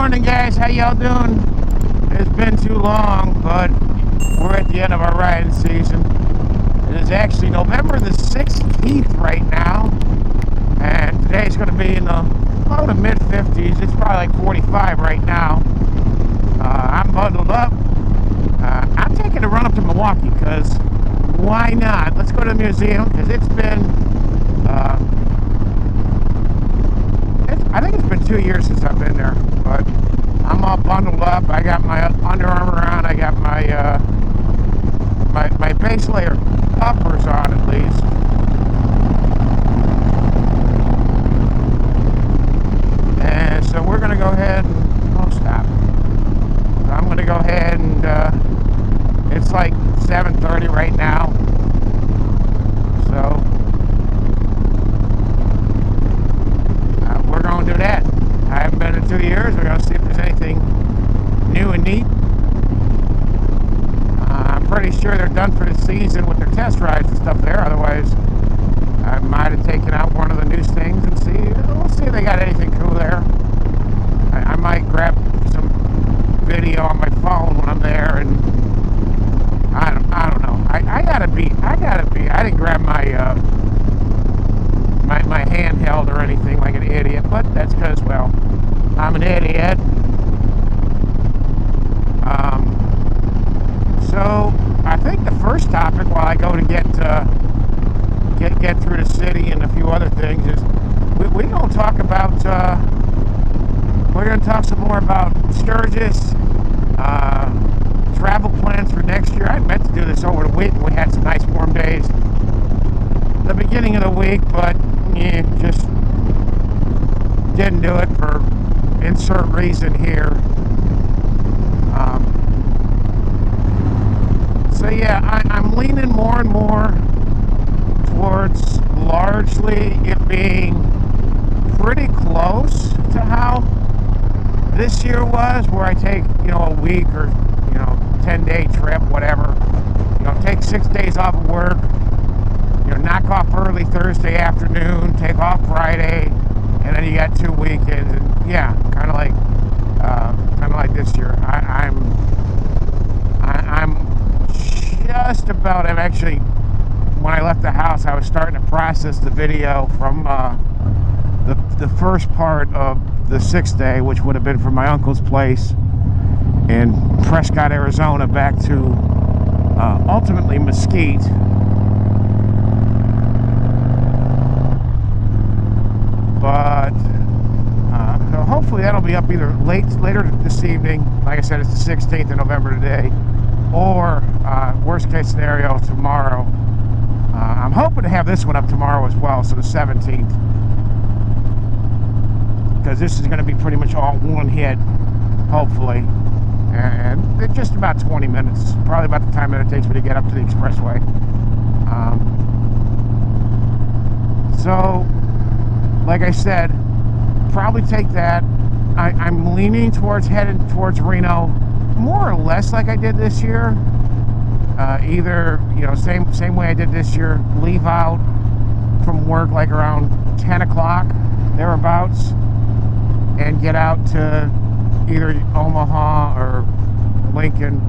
morning, guys. How y'all doing? It's been too long, but we're at the end of our riding season. It is actually November the 16th right now, and today's going to be in the low to mid 50s. It's probably like 45 right now. I'm bundled up. I'm taking a run up to Milwaukee because why not? Let's go to the museum because it's been, I think it's been 2 years since I've been there, but I'm all bundled up. I got my Under Armour on. I got my my base layer uppers on at least. And so we're going to go ahead and, oh, stop. So I'm going to go ahead and, it's like 7:30 right now. So, we're going to do that. I haven't been in 2 years. We're going to see if there's anything new and neat. I'm pretty sure they're done for the season with their test rides and stuff there. Otherwise, I might have taken out one of the new things and we'll see if they got anything cool there. I might grab some video on my phone when I'm there, and I don't know. I gotta be. I didn't grab my my handheld or anything like an idiot, but that's because, well, I'm an idiot. So I think the first topic, while I go to get through the city and a few other things, is we're going to talk about. We're going to talk some more about Sturgis. Travel plans for next year. I meant to do this over the week. We had some nice warm days the beginning of the week, but just didn't do it for insert reason here. So yeah, I'm leaning more and more towards largely it being pretty close to how this year was, where I take, a week or, 10-day trip, whatever, take 6 days off of work, knock off early Thursday afternoon, take off Friday, and then you got 2 weekends, and yeah, kind of like this year. I'm just about, I'm actually, when I left the house, I was starting to process the video from the first part of the 6th day, which would have been from my uncle's place in Prescott, Arizona, back to ultimately Mesquite. But so hopefully that'll be up either later this evening. Like I said, it's the 16th of November today, or worst case scenario, tomorrow. I'm hoping to have this one up tomorrow as well, so the 17th, because this is going to be pretty much all one hit, hopefully. And it's just about 20 minutes, probably about the time that it takes me to get up to the expressway. So, like I said, probably take that. I'm leaning towards heading towards Reno, more or less like I did this year. Either, same way I did this year, leave out from work like around 10 o'clock, thereabouts, and get out to either Omaha or Lincoln.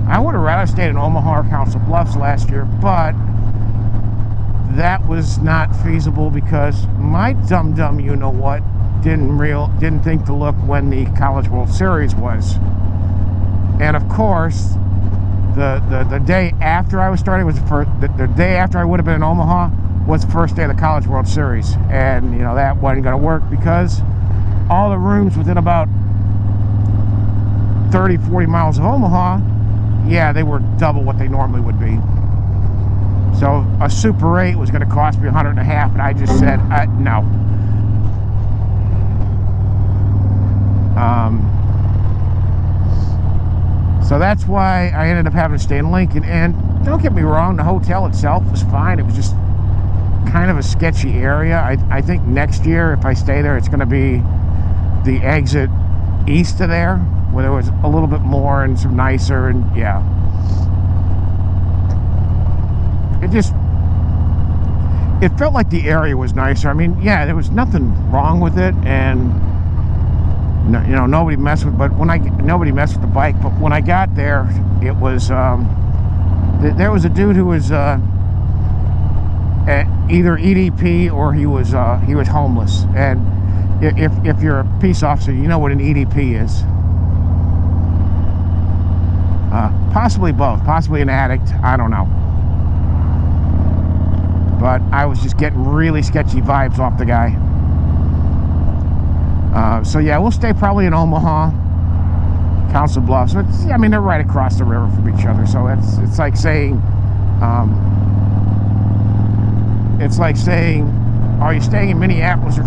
I would have rather stayed in Omaha or Council Bluffs last year, but that was not feasible because my dum-dum you-know-what didn't think to look when the College World Series was. And of course, the day after I was starting was the day after I would have been in Omaha was the first day of the College World Series, and that wasn't going to work because all the rooms within about 30-40 miles of Omaha, yeah, they were double what they normally would be. So a Super 8 was going to cost me $150, and I just said no. So that's why I ended up having to stay in Lincoln. And don't get me wrong, the hotel itself was fine. It was just kind of a sketchy area. I think next year, if I stay there, it's going to be the exit east of there, where there was a little bit more and some nicer, and yeah. It felt like the area was nicer. I mean, yeah, there was nothing wrong with it, and No, you know, nobody messed with. But nobody messed with the bike. But when I got there, it was there was a dude who was either EDP or he was homeless. And if you're a peace officer, you know what an EDP is. Possibly both, possibly an addict, I don't know. But I was just getting really sketchy vibes off the guy. So yeah, we'll stay probably in Omaha, Council Bluffs. I mean, they're right across the river from each other, so it's like saying, are you staying in Minneapolis or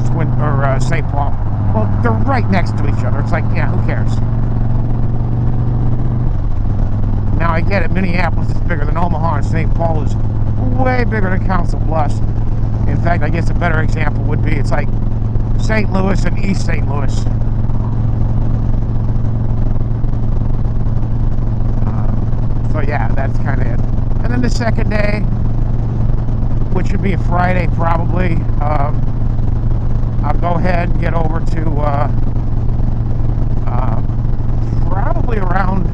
St. Paul? Well, they're right next to each other. It's like, yeah, who cares? Now I get it, Minneapolis is bigger than Omaha, and St. Paul is way bigger than Council Bluffs. In fact, I guess a better example would be, it's like St. Louis and East St. Louis. So yeah, that's kind of it. And then the second day, which would be a Friday probably, I'll go ahead and get over to probably around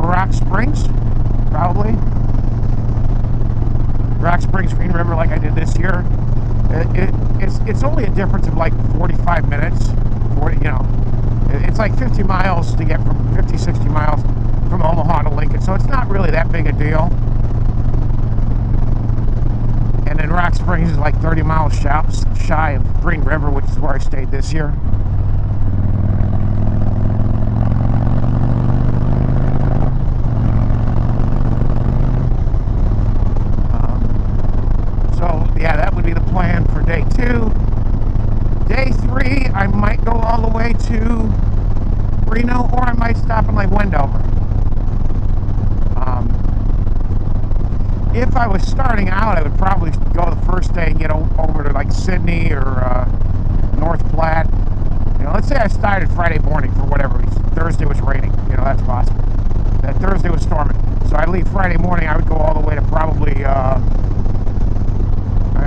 Rock Springs, probably. Rock Springs, Green River, like I did this year. It's only a difference of like 45 minutes. 40, you know, it's like 50 miles to get from 50, 60 miles from Omaha to Lincoln, so it's not really that big a deal. And then Rock Springs is like 30 miles shy of Green River, which is where I stayed this year. Yeah, that would be the plan for day 2. Day 3, I might go all the way to Reno, or I might stop in like Wendover. If I was starting out, I would probably go the first day and get over to like Sydney or North Platte. You know, let's say I started Friday morning for whatever reason. Thursday was raining. You know, that's possible. That Thursday was storming. So I'd leave Friday morning. I would go all the way to probably...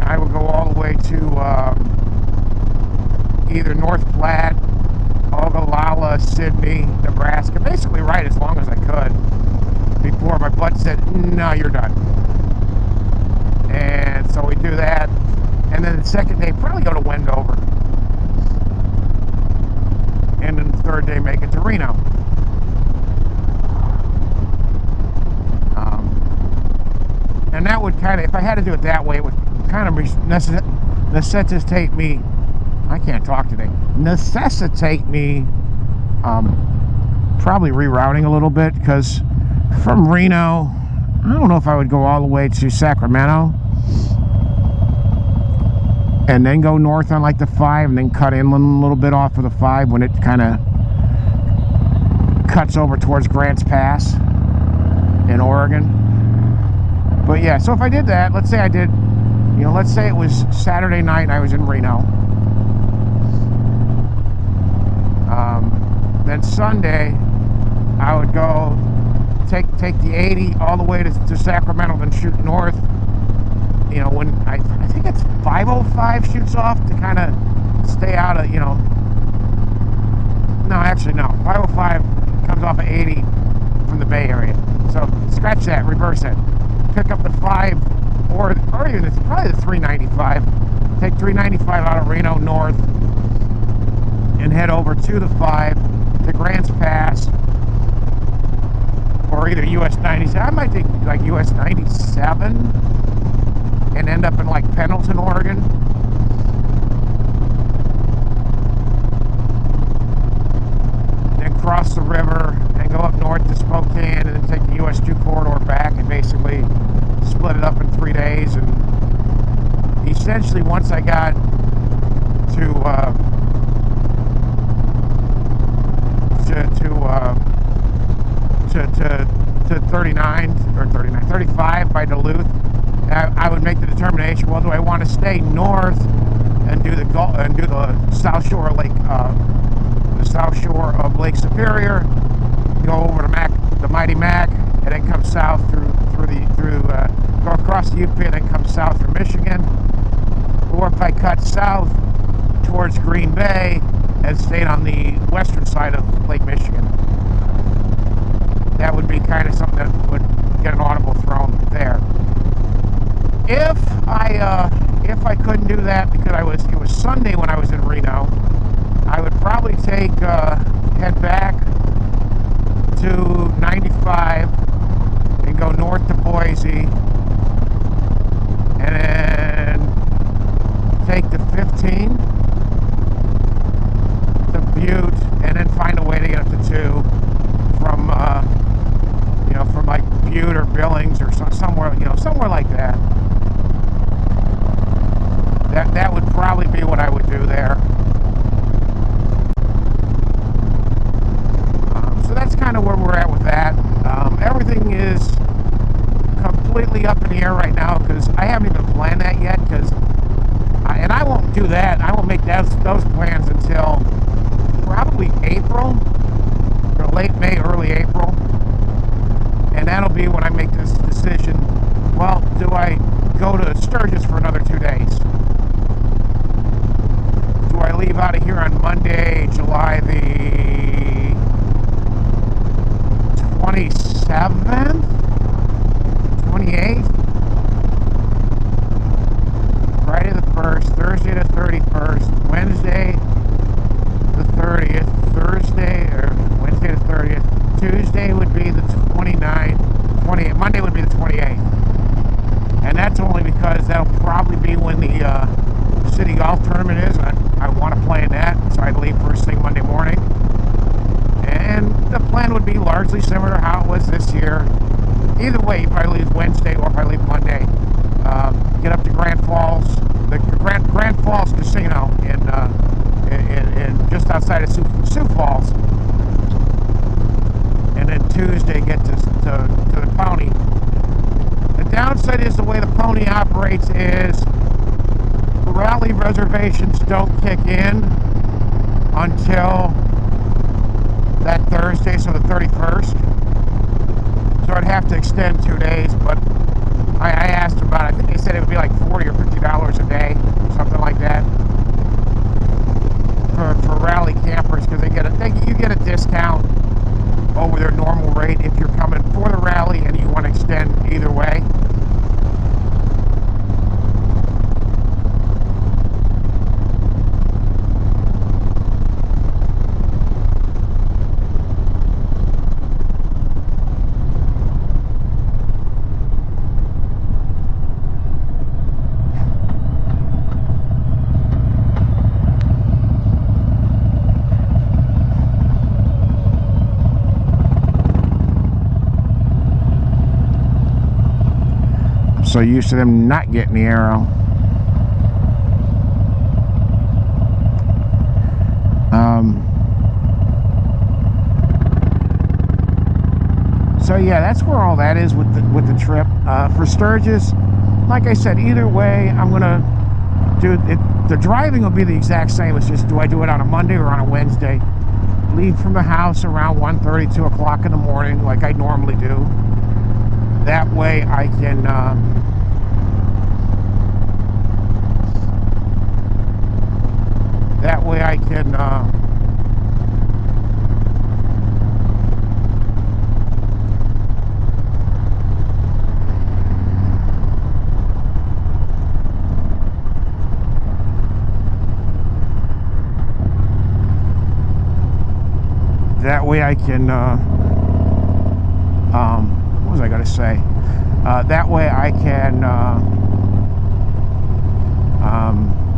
I would go all the way to either North Platte, Ogallala, Sydney, Nebraska, basically right as long as I could before my butt said, no, you're done. And so we do that, and then the second day probably go to Wendover, and then the third day make it to Reno. And that would kind of, if I had to do it that way, it would kind of necessitate me, I can't talk today, necessitate me probably rerouting a little bit, because from Reno, I don't know if I would go all the way to Sacramento and then go north on like the 5 and then cut inland a little bit off of the 5 when it kind of cuts over towards Grants Pass in Oregon. But yeah, so if I did that, let's say I did, you know, let's say it was Saturday night and I was in Reno. Then Sunday, I would go take the 80 all the way to Sacramento, then shoot north. You know, when I think it's 505 shoots off to kind of stay out of, you know, no, actually no, 505 comes off of 80 from the Bay Area. So scratch that, reverse it. Pick up the 5 or even it's probably the 395. Take 395 out of Reno north and head over to the 5 to Grants Pass, or either US 97. I might take like US 97 and end up in like Pendleton, Oregon. Then cross the river and go up north to Spokane, and then take the US 2 corridor back and basically split it up in 3 days. And essentially, once I got to 35 by Duluth, I would make the determination, well, do I want to stay north and do the South Shore Lake, the South Shore of Lake Superior, go over to the Mighty Mac, and then come south through go across the UP and then come south through Michigan, or if I cut south towards Green Bay had stayed on the western side of Lake Michigan. That would be kind of something that would get an audible thrown there. If I couldn't do that because it was Sunday when I was in Reno, I would probably head back to 95 and go north to Boise, and then take the 15 to Butte, and then find a way to get up to 2 from from like Butte or Billings or somewhere like that. That would probably be what I would do there. So that's kind of where we're at with that. Everything is completely up in the air right now because I haven't even planned that yet. And I won't do that. I won't make those plans until probably April, or late May, early April. And that'll be when I make this decision. Well, do I go to Sturgis for another 2 days? Do I leave out of here on Monday, July the 27th? 28th? Friday the 1st, Thursday the 31st, Wednesday the 30th, Wednesday the 30th, Tuesday would be the 29th, 28th, Monday would be the 28th. And that's only because that'll probably be when the city golf tournament is, and I want to play in that, so I'd leave first thing Monday morning. And the plan would be largely similar to how it was this year. Either way, if I leave Wednesday or if I leave Monday, get up to Grand Falls, the Grand Falls Casino in just outside of Sioux Falls, and then Tuesday get to the Pony. The downside is the way the Pony operates is rally reservations don't kick in until that Thursday, so the 31st. So I'd have to extend 2 days, but I asked about it. I think they said it would be like $40 or $50 a day, something like that, for rally campers, because you get a discount over their normal rate if you're coming for the rally and you want to extend either way. So used to them not getting the arrow. So yeah, that's where all that is with the trip. For Sturgis, like I said, either way, I'm gonna do it. The driving will be the exact same. It's just, do I do it on a Monday or on a Wednesday? Leave from the house around 1:30, 2 o'clock in the morning, like I normally do. That way I can what was I going to say? That way I can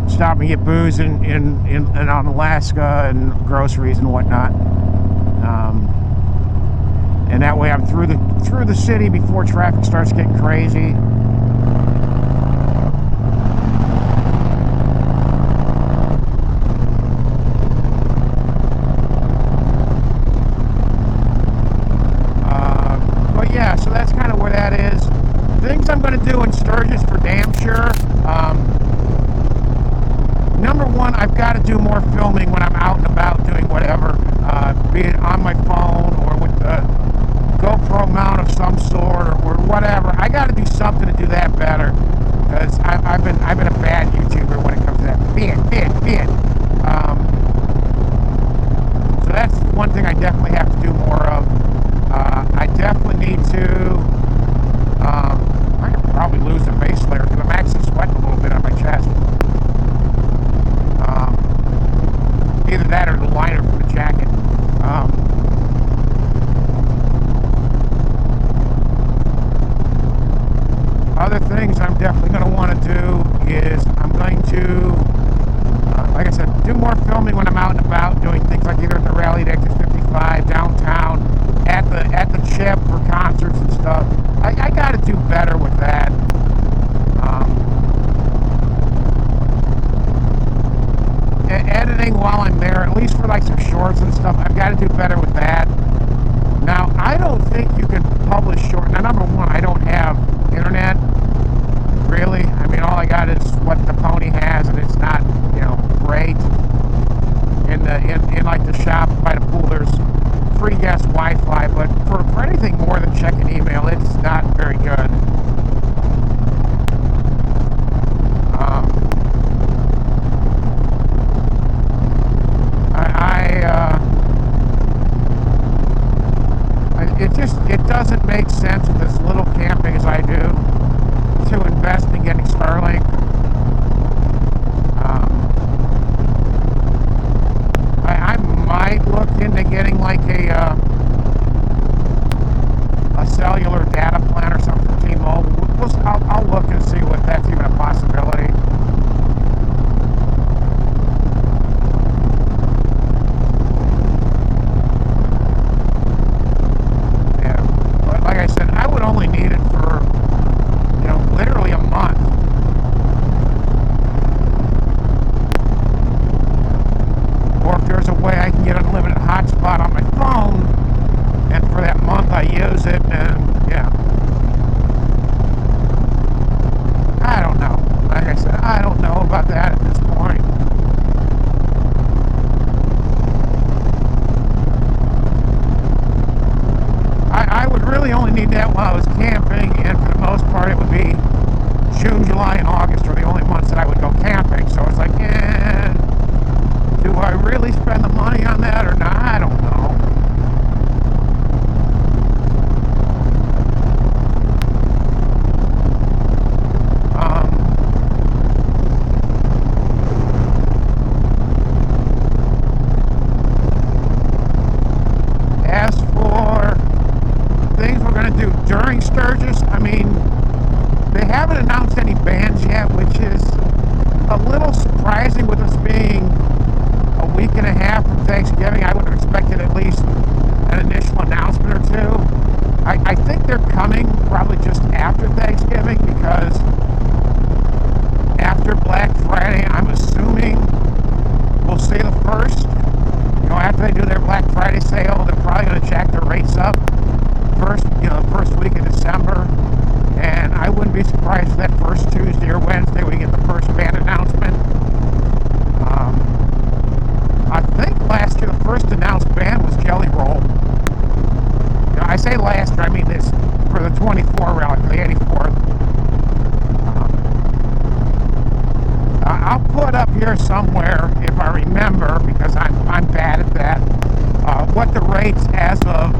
stop and get booze in on Alaska and groceries and whatnot. And that way I'm through the city before traffic starts getting crazy. So that's kind of where that is. Things I'm going to do in Sturgis for damn sure. Number one, I've got to do more filming when I'm out and about doing whatever, be it on my phone or with a GoPro mount of some sort or whatever. I got to do something to anything while I'm there, at least for like some shorts and stuff. I've got to do better with that. Now, I don't think you can publish short. Now, number one, I don't have internet, really. I mean, all I got is what the Pony has, and it's not, great. In like the shop by the pool, there's free guest Wi-Fi, but for anything more than checking email, it's not very good. It doesn't make sense with as little camping as I do to invest in getting Starlink. I might look into getting like a cellular data plan or something from T-Mobile. I'll look and see what that's even a possibility. During Sturgis, I mean, they haven't announced any bands yet, which is a little surprising with us being a week and a half from Thanksgiving. I would have expected at least an initial announcement or two. I think they're coming probably just after Thanksgiving, because after Black Friday, I'm assuming we'll see the first. After they do their Black Friday sale, they're probably going to jack their rates up first week of December, and I wouldn't be surprised if that first Tuesday or Wednesday we get the first band announcement. I think last year the first announced band was Jelly Roll. I say last year, I mean this for the 24 rally, for the 84th. I'll put up here somewhere, if I remember, because I'm bad at that, what the rates as of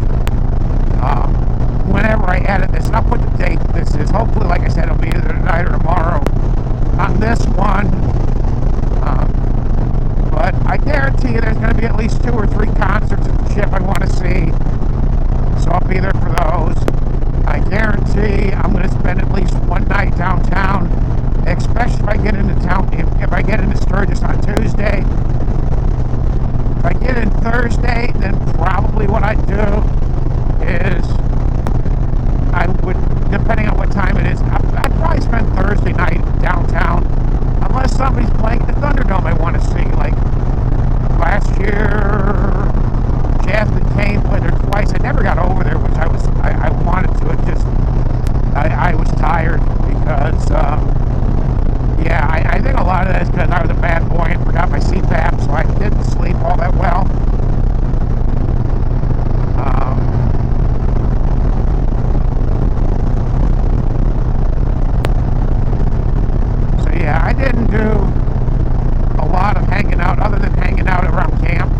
whenever I edit this, and I'll put the date that this is. Hopefully, like I said, it'll be either tonight or tomorrow on this one. But I guarantee you there's going to be at least 2 or 3 concerts at the ship I want to see. So I'll be there for those. I guarantee I'm going to spend at least one night downtown, especially if I get into town, if I get into Sturgis on Tuesday. If I get in Thursday, then probably what I'd do is I would, depending on what time it is, I'd probably spend Thursday night downtown, unless somebody's playing at the Thunderdome I want to see. Like last year, Jasmine Kane played there twice. I never got over there, which I wanted to. It just, I was tired because, I think a lot of that is because I was a bad boy and forgot my CPAP, so I didn't sleep all that well. I didn't do a lot of hanging out other than hanging out around camp.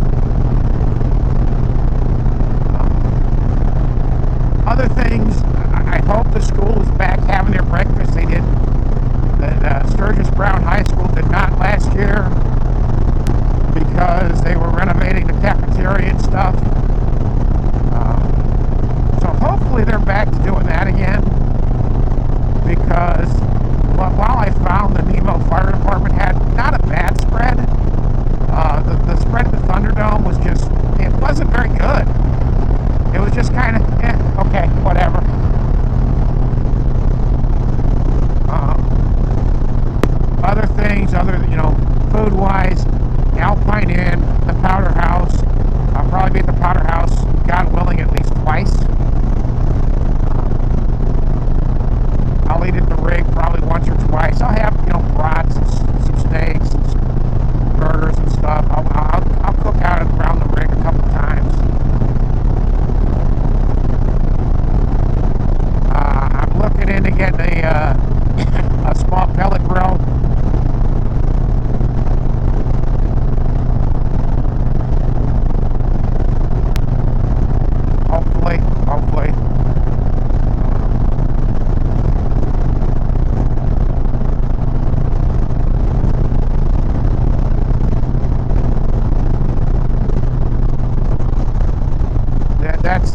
Other things, I hope the school is back having their breakfast. They did. The Sturgis Brown High School did not last year because they were renovating the cafeteria and stuff. So hopefully they're back to doing that again, because while I found the Nemo Fire Department had not a bad spread, the spread at the Thunderdome was just, it wasn't very good. It was just kind of, okay, whatever. Other things, food-wise, Alpine Inn, the Powder House. I'll probably be at the Powder House, God willing, at least twice. I'll eat at the rig probably once or twice. I'll have, brats and some steaks and some burgers and stuff. I'll cook out around the rig a couple times. I'm looking into getting a small pellet grill. Hopefully.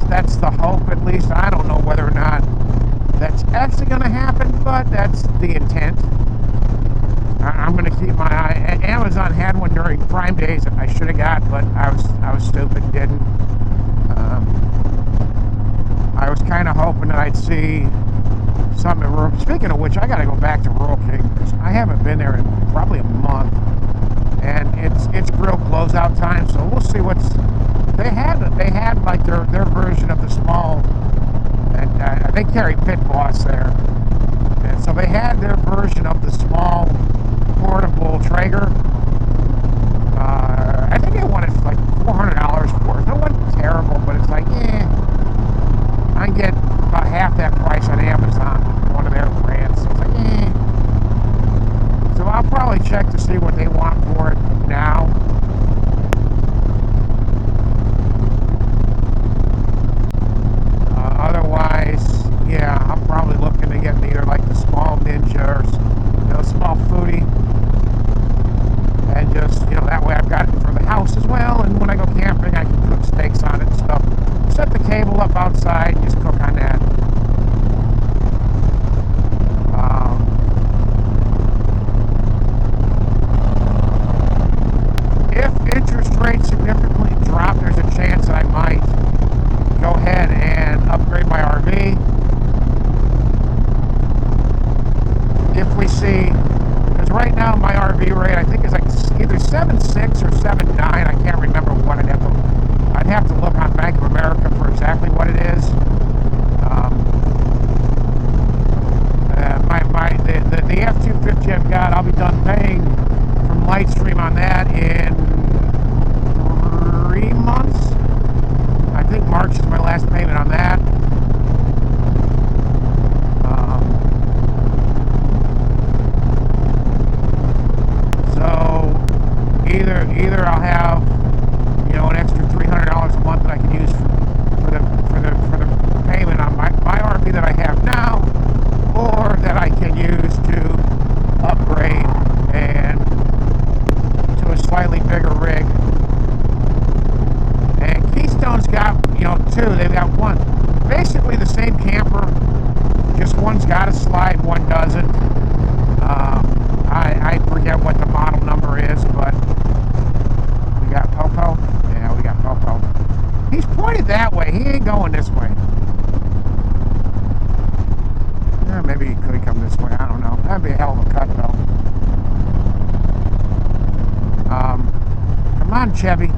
That's the hope, at least. I don't know whether or not that's actually going to happen, but that's the intent. I'm going to keep my eye. Amazon had one during Prime Days that I should have got, but I was stupid and didn't. I was kind of hoping that I'd see something. Speaking of which, I got to go back to Rural King because I haven't been there in probably a month, and it's grill closeout time. So we'll see what's they had like their version of the small, and they carry Pit Boss there, and so they had their version of the small portable Traeger. I think they wanted like $400 for it. It wasn't terrible, but it's like, I can get about half that price on Amazon, one of their brands. So it's like, So I'll probably check to see what they want for it now. Otherwise, yeah, I'm probably looking to get either like the small Ninja or small Foodie, and just that way I've got it for the house as well. And when I go camping, I can cook steaks on it and stuff. Set the cable up outside, just cook on that. If interest rates significantly drop, there's a chance I might go ahead and upgrade my RV. If we see, because right now my RV rate I think is like either 7.6 or 7.9. I can't remember what I'd have to look on Bank of America for exactly what it is. The F-250 I've got, I'll be done paying from Lightstream on that in 3 months. I think March is my last payment on that. So either I'll have an extra $300 a month that I can use for the payment on my RV that I have now, or that I can use to upgrade and to a slightly bigger rig. And Keystone's got two. They've got one, basically the same camper, just one's got a slide, one doesn't. I forget what the model number is, but we got Popo. Yeah, we got Popo. He's pointed that way. He ain't going this way. Yeah, maybe he could come this way. I don't know. That'd be a hell of a cut, though. Come on, Chevy.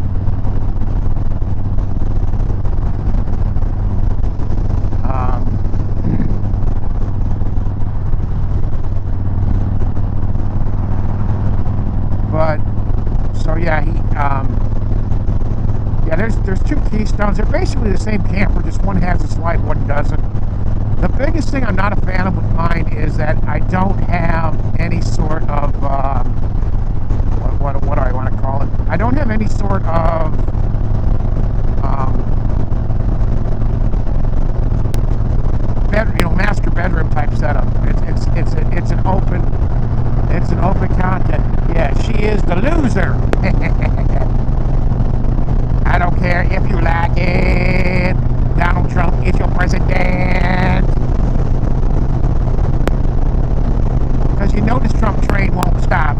But so yeah, there's two Keystones. They're basically the same camper, just one has a slide, one doesn't. The biggest thing I'm not a fan of with mine is that I don't have any sort of what do I want to call it? I don't have any sort of master bedroom type setup. It's an open content. Yeah, she is the loser. I don't care if you like it. Donald Trump is your president. Because this Trump train won't stop.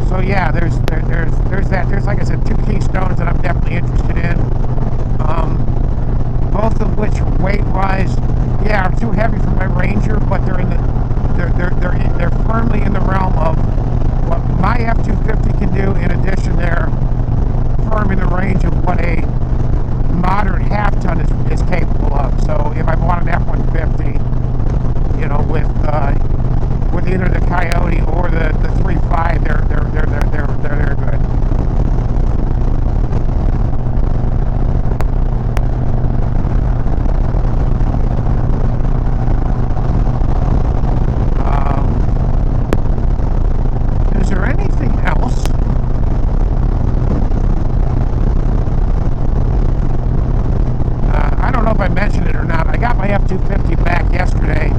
So yeah, there's that. There's, like I said, two Keystones that I'm definitely interested in. Both of which, weight-wise, I mentioned it or not. I got my F-250 back yesterday.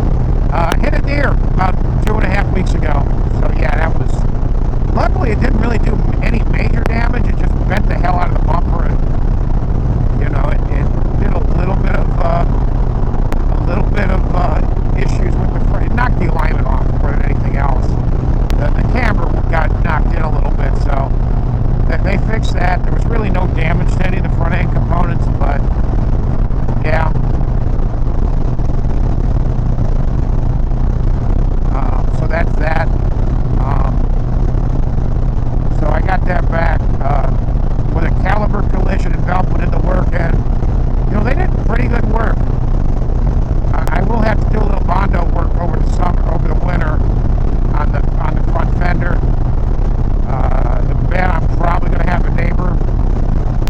Hit a deer about 2.5 weeks ago. So yeah, that was... Luckily, it didn't really do any major damage. It just bent the hell out of the bumper, and you know, it did a little bit of issues with the front. It knocked the alignment off more than anything else. The camber got knocked in a little bit, so they fixed that. There was really no damage to any of the front end components, but yeah. So that's that. So I got that back with a caliber collision, and Valve put in the work, and you know, they did pretty good work. I will have to do a little Bondo work over the summer, over the winter, on the front fender. The bed, I'm probably going to have a neighbor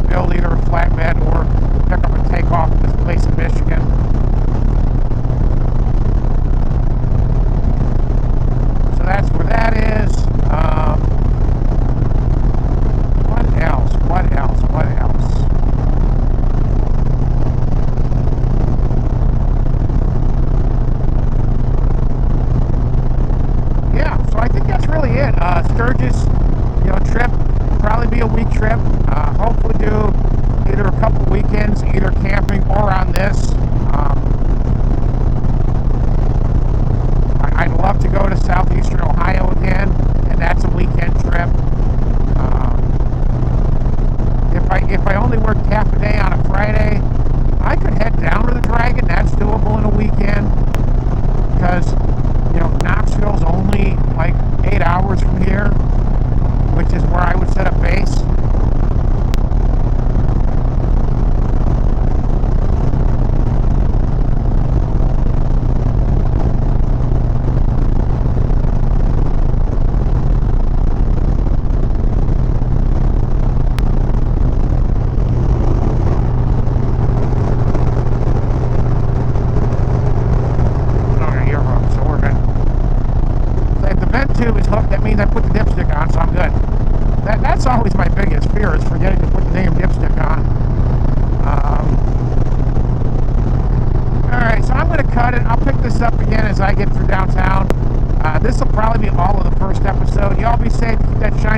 build either a flatbed or pick up and take off at this place in Michigan. So that's where that is. What else? Yeah, so I think that's really it. Sturgis, you know, trip, probably be a week trip. Hopefully do either a couple weekends, either camping or on this. I'd love to go to southeastern Ohio again, and that's a weekend trip. If I only worked half a day on a Friday, I could head down to the Dragon. That's doable in a weekend, because you know, Knoxville's only like 8 hours from here, which is where I would set up base. That means I put the dipstick on, so I'm good. That's always my biggest fear, is forgetting to put the damn dipstick on. Alright, so I'm going to cut it. I'll pick this up again as I get through downtown. This will probably be all of the first episode. Y'all be safe. Keep that shine.